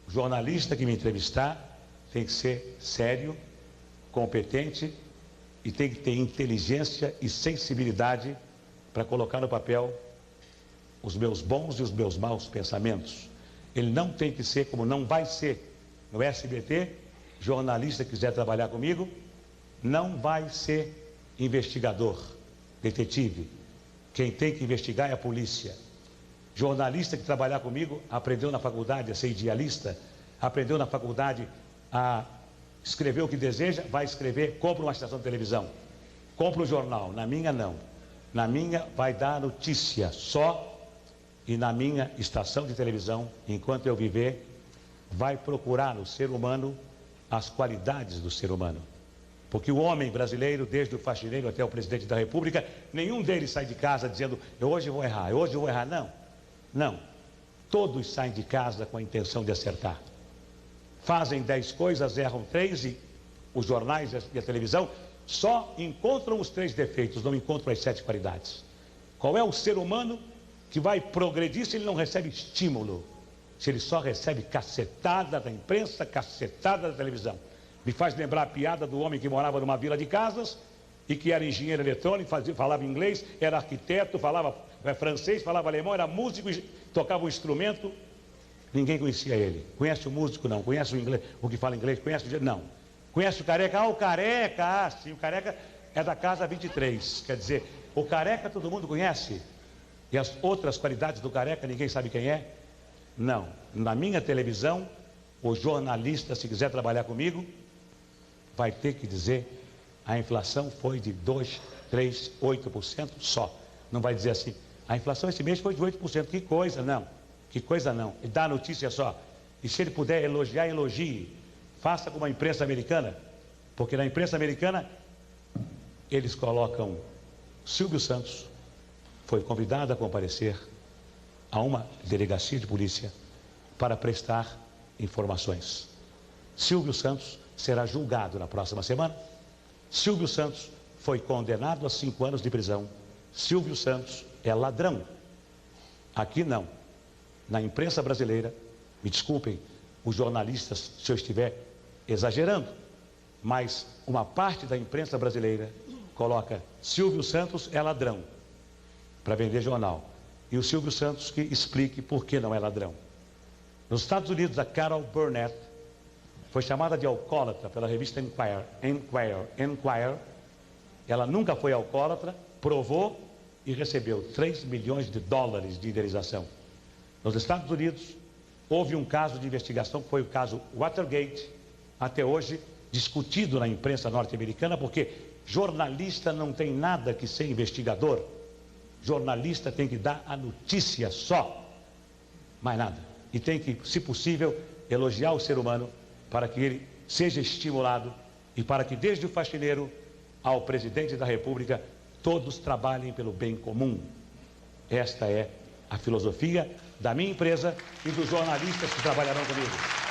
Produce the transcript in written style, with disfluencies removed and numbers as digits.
O jornalista que me entrevistar tem que ser sério, competente e tem que ter inteligência e sensibilidade para colocar no papel os meus bons e os meus maus pensamentos. Ele não tem que ser, como não vai ser no SBT, jornalista que quiser trabalhar comigo, não vai ser investigador, detetive. Quem tem que investigar é a polícia. Jornalista que trabalhar comigo aprendeu na faculdade a ser idealista, aprendeu na faculdade a escrever o que deseja, vai escrever, compra uma estação de televisão, compra um jornal. Na minha não. Na minha vai dar notícia só, e na minha estação de televisão, enquanto eu viver, vai procurar no ser humano as qualidades do ser humano. Porque o homem brasileiro, desde o faxineiro até o presidente da República, nenhum deles sai de casa dizendo, hoje eu vou errar, hoje eu vou errar. Não, não. Todos saem de casa com a intenção de acertar. Fazem 10 coisas, erram 3 e os jornais e a televisão só encontram os 3 defeitos, não encontram as 7 qualidades. Qual é o ser humano que vai progredir se ele não recebe estímulo? Se ele só recebe cacetada da imprensa, cacetada da televisão. Me faz lembrar a piada do homem que morava numa vila de casas e que era engenheiro eletrônico, falava inglês, era arquiteto, falava francês, falava alemão, era músico, tocava um instrumento. Ninguém conhecia ele. Conhece o músico? Não. Conhece o inglês, o que fala inglês? Conhece o... Não. Conhece o careca? Ah, o careca! Ah, sim, o careca é da casa 23. Quer dizer, o careca todo mundo conhece. E as outras qualidades do careca ninguém sabe quem é? Não. Na minha televisão, o jornalista, se quiser trabalhar comigo, vai ter que dizer a inflação foi de 2, 3, 8% só. Não vai dizer assim, a inflação esse mês foi de 8%. Que coisa, não. Que coisa não. E dá a notícia só. E se ele puder elogiar, elogie. Faça como a imprensa americana. Porque na imprensa americana, eles colocam Silvio Santos foi convidado a comparecer a uma delegacia de polícia para prestar informações. Silvio Santos será julgado na próxima semana. Silvio Santos foi condenado a 5 anos de prisão. Silvio Santos é ladrão. Aqui não. Na imprensa brasileira, me desculpem os jornalistas se eu estiver exagerando, mas uma parte da imprensa brasileira coloca Silvio Santos é ladrão para vender jornal. E o Silvio Santos que explique por que não é ladrão. Nos Estados Unidos, a Carol Burnett foi chamada de alcoólatra pela revista Enquirer. Ela nunca foi alcoólatra, provou e recebeu 3 milhões de dólares de indenização. Nos Estados Unidos, houve um caso de investigação, que foi o caso Watergate, até hoje discutido na imprensa norte-americana, porque jornalista não tem nada que ser investigador. Jornalista tem que dar a notícia só, mais nada. E tem que, se possível, elogiar o ser humano para que ele seja estimulado e para que desde o faxineiro ao presidente da República todos trabalhem pelo bem comum. Esta é a filosofia da minha empresa e dos jornalistas que trabalharão comigo.